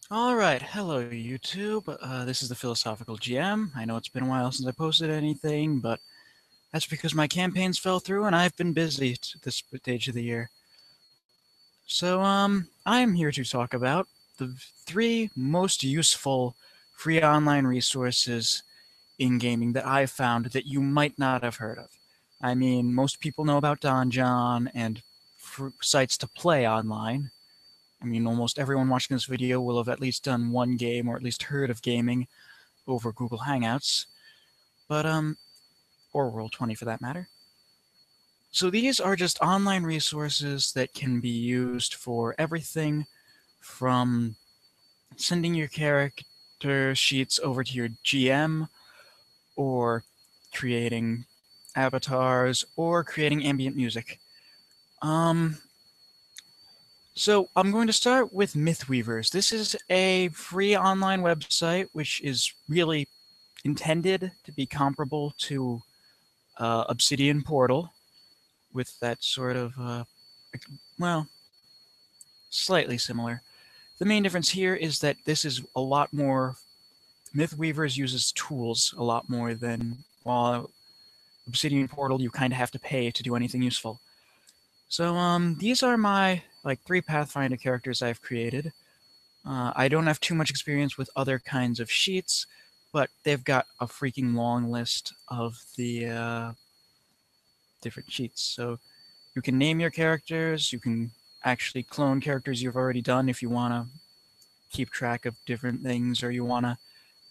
Alright, hello YouTube. This is the Philosophical GM. I know it's been a while since I posted anything, but that's because my campaigns fell through and I've been busy this stage of the year. So, I'm here to talk about the 3 most useful free online resources in gaming that I've found that you might not have heard of. I mean, most people know about Donjon and sites to play online. I mean, almost everyone watching this video will have at least done one game or at least heard of gaming over Google Hangouts, but or Roll20 for that matter. So these are just online resources that can be used for everything from sending your character sheets over to your GM, or creating avatars, or creating ambient music. So I'm going to start with Mythweavers. This is a free online website which is really intended to be comparable to Obsidian Portal, with that sort of, well, slightly similar. The main difference here is that this is a lot more. Mythweavers uses tools a lot more than, while Obsidian Portal you kind of have to pay to do anything useful. So these are my 3 Pathfinder characters I've created. I don't have too much experience with other kinds of sheets, but they've got a freaking long list of the different sheets. So you can name your characters, you can actually clone characters you've already done if you want to keep track of different things, or you want to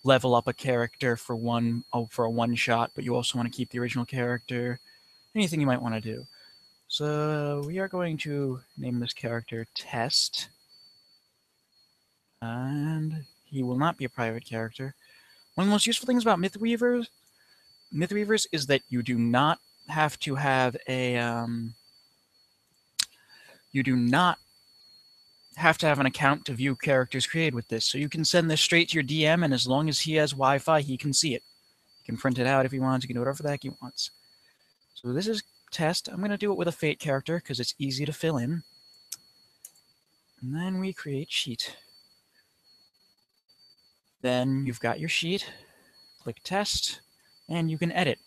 level up a character for a one shot, but you also want to keep the original character. Anything you might want to do. So we are going to name this character Test, and he will not be a private character. One of the most useful things about Mythweavers is that you do not have to have an account to view characters created with this. So you can send this straight to your DM, and as long as he has Wi-Fi, he can see it. He can print it out if he wants. He can do whatever the heck he wants. So this is Test. I'm going to do it with a Fate character because it's easy to fill in. And then we create sheet. Then you've got your sheet. Click Test, and you can edit.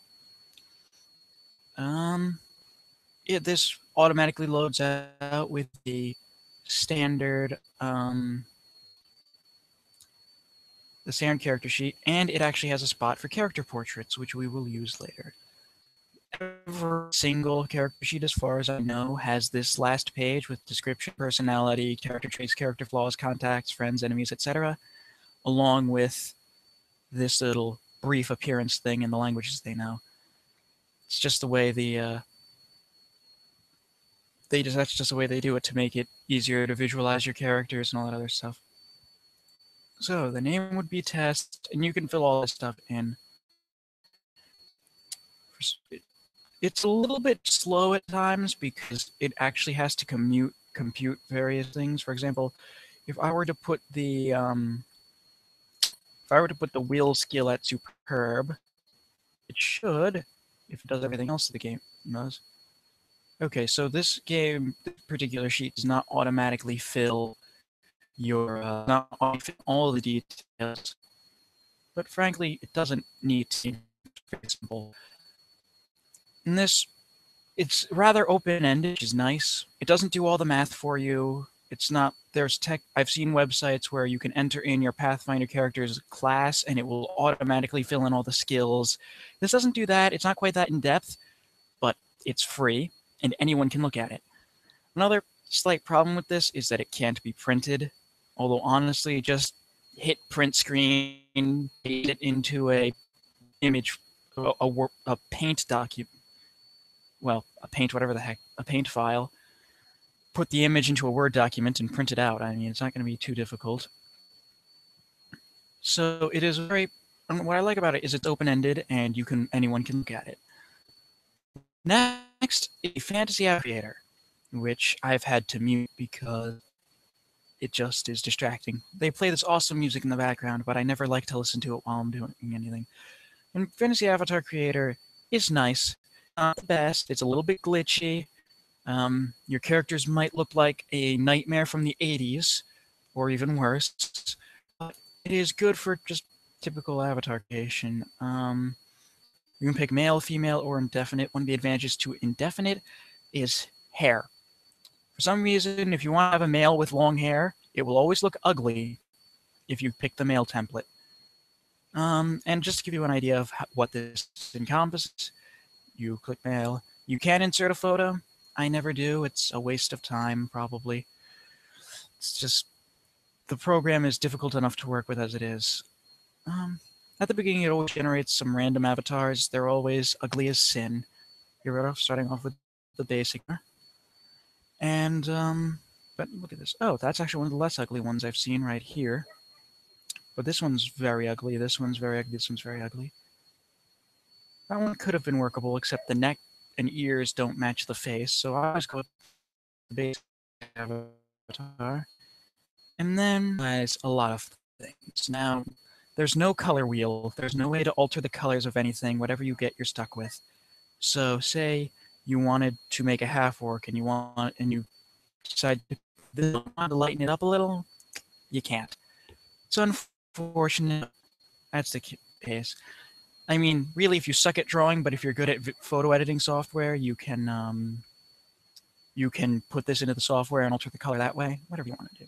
This automatically loads out with the standard character sheet, and it actually has a spot for character portraits, which we will use later. Every single character sheet, as far as I know, has this last page with description, personality, character traits, character flaws, contacts, friends, enemies, etc., along with this little brief appearance thing in the languages they know. It's just the way that's just the way they do it to make it easier to visualize your characters and all that other stuff. So the name would be Test, and you can fill all this stuff in. It's a little bit slow at times because it actually has to compute various things. For example, if I were to put the wheel skill at superb, it should, if it does everything else the game does. Okay, so this particular sheet does not automatically fill all the details, but frankly, it doesn't need to be very simple. In this, it's rather open-ended, which is nice. It doesn't do all the math for you. It's not, I've seen websites where you can enter in your Pathfinder character's class and it will automatically fill in all the skills. This doesn't do that. It's not quite that in-depth, but it's free and anyone can look at it. Another slight problem with this is that it can't be printed, although honestly, just hit print screen, paste it into a image, a paint document, well, a paint file, put the image into a Word document and print it out. I mean, it's not going to be too difficult. So it is what I like about it is it's open-ended and anyone can look at it. Next, a fantasy creator, which I've had to mute because it just is distracting. They play this awesome music in the background, but I never like to listen to it while I'm doing anything. And Fantasy Avatar Creator is nice. Not the best. It's a little bit glitchy. Your characters might look like a nightmare from the 80s, or even worse. it is good for just typical avatar creation. You can pick male, female, or indefinite. One of the advantages to indefinite is hair. For some reason, if you want to have a male with long hair, it will always look ugly if you pick the male template. And just to give you an idea of what this encompasses, you click male. You can insert a photo. I never do. It's a waste of time, probably. It's just the program is difficult enough to work with as it is. At the beginning, it always generates some random avatars. They're always ugly as sin. You're starting off with the basic. And, but look at this. Oh, that's actually one of the less ugly ones I've seen right here. But this one's very ugly. This one's very ugly. This one's very ugly. That one could have been workable, except the neck and ears don't match the face. So I always go with the basic avatar. And then there's a lot of things. Now, there's no color wheel. There's no way to alter the colors of anything. Whatever you get, you're stuck with. So say you wanted to make a half orc and you decide to lighten it up a little, you can't. It's unfortunate. That's the case. I mean, really, if you suck at drawing, but if you're good at photo editing software, you can put this into the software and alter the color that way. Whatever you want to do.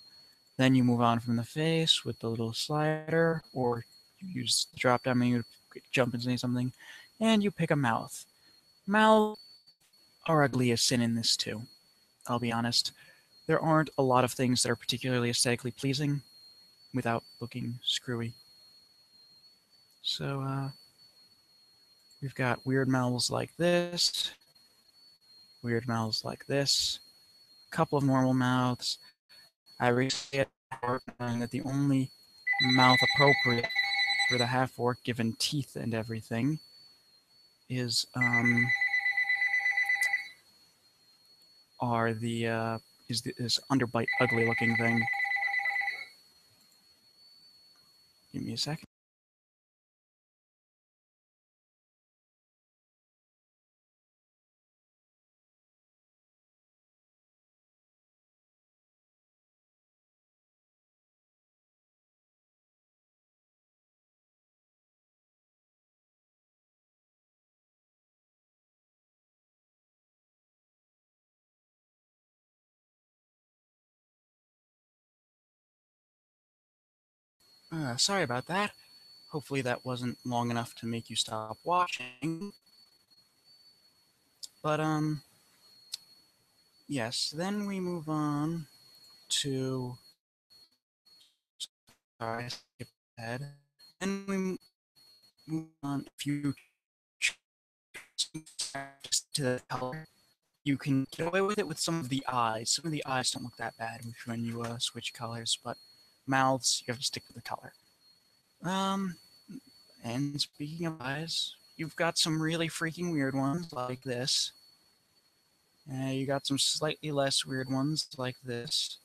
Then you move on from the face with the little slider, or you use the drop-down menu to jump and say something, and you pick a mouth. Mouths are ugly as sin in this too. I'll be honest. There aren't a lot of things that are particularly aesthetically pleasing without looking screwy. So, we've got weird mouths like this, weird mouths like this, a couple of normal mouths. I recently had that the only mouth appropriate for the half-orc, given teeth and everything, is this underbite ugly looking thing. Give me a second. Sorry about that. Hopefully that wasn't long enough to make you stop watching. But, yes, then we move on to... Sorry, I skipped ahead. Then we move on a few to the color. You can get away with it with some of the eyes. Some of the eyes don't look that bad when you switch colors, but mouths, you have to stick with the color. And speaking of eyes, you've got some really freaking weird ones like this. You got some slightly less weird ones like this.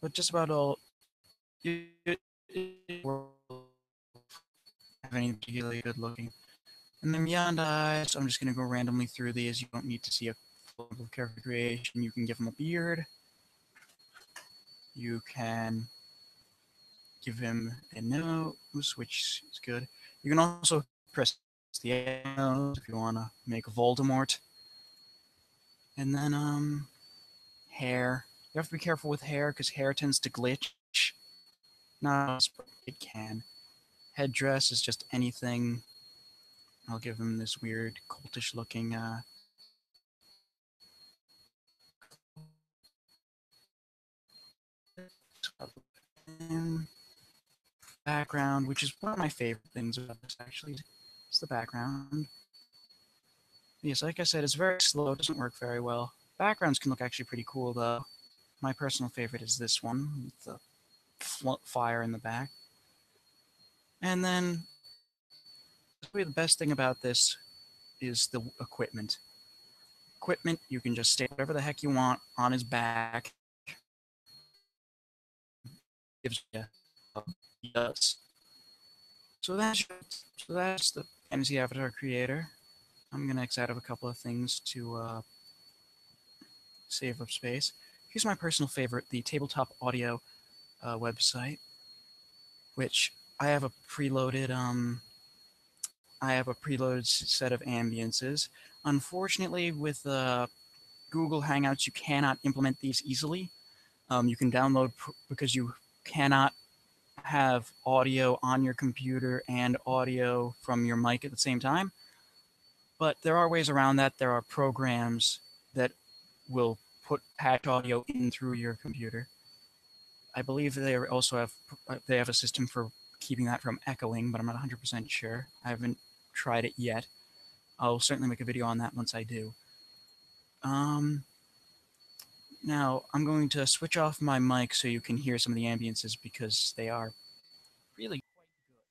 But just about all you have any particularly good looking. And then beyond eyes, I'm just going to go randomly through these. You don't need to see a full character creation. You can give him a beard. You can give him a nose, which is good. You can also press the nose if you want to make Voldemort. And then, hair. You have to be careful with hair because hair tends to glitch. Not, but it can. Headdress is just anything. I'll give him this weird cultish looking background, which is one of my favorite things about this actually. It's the background. Yes, like I said, it's very slow, it doesn't work very well. Backgrounds can look actually pretty cool though. My personal favorite is this one with the fire in the back. And then the best thing about this is the equipment. Equipment, you can just stick whatever the heck you want on his back. Gives you he does. So that's the fantasy avatar creator. I'm gonna X out of a couple of things to save up space. Here's my personal favorite, the Tabletop audio website. which I have a preloaded set of ambiances. Unfortunately, with Google Hangouts, you cannot implement these easily. You can download because you cannot have audio on your computer and audio from your mic at the same time. But there are ways around that. There are programs that will put patch audio in through your computer. I believe they have a system for keeping that from echoing, but I'm not 100% sure. I haven't tried it yet. I'll certainly make a video on that once I do. Now, I'm going to switch off my mic so you can hear some of the ambiances because they are really quite good.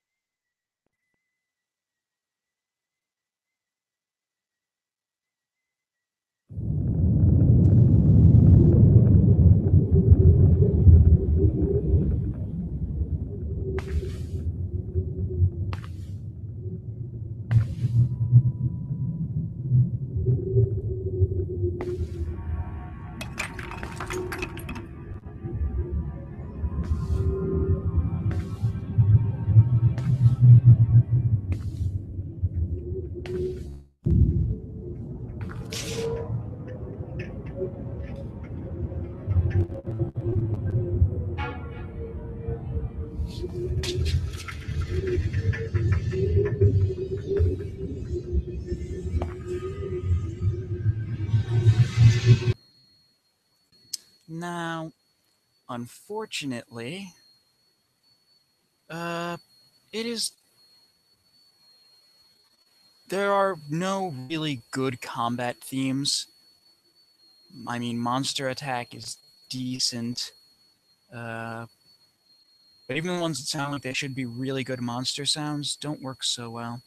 Now, unfortunately, uh, it is. There are no really good combat themes. I mean, monster attack is decent, uh, but even the ones that sound like they should be really good monster sounds don't work so well.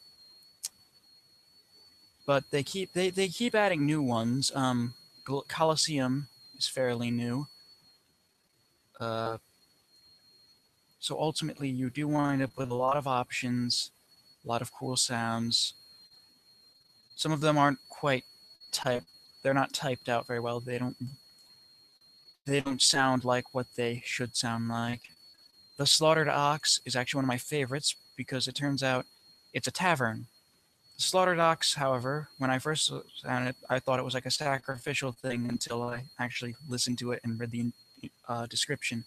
But they keep adding new ones. Colosseum is fairly new. Uh, so ultimately, you do wind up with a lot of options, a lot of cool sounds. Some of them aren't quite typed. They're not typed out very well. They don't sound like what they should sound like. The Slaughtered Ox is actually one of my favorites because it turns out it's a tavern. The Slaughtered Ox, however, when I first found it, I thought it was like a sacrificial thing until I actually listened to it and read the description.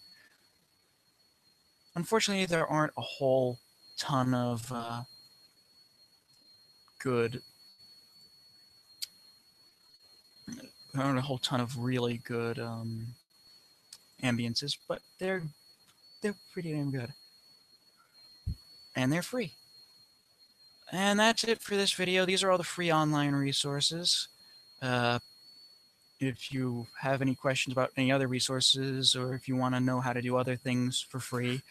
Unfortunately, there aren't a whole ton of good, there aren't a whole ton of really good ambiances, but they're pretty damn good, and they're free. And that's it for this video. These are all the free online resources. Uh, if you have any questions about any other resources, or if you want to know how to do other things for free,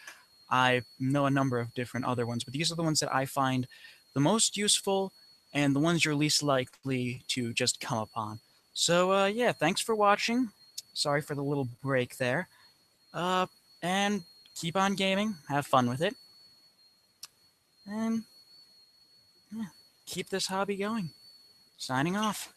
I know a number of different other ones, but these are the ones that I find the most useful and the ones you're least likely to just come upon. So, yeah, thanks for watching. Sorry for the little break there. Uh, and keep on gaming, have fun with it, and yeah, keep this hobby going. Signing off.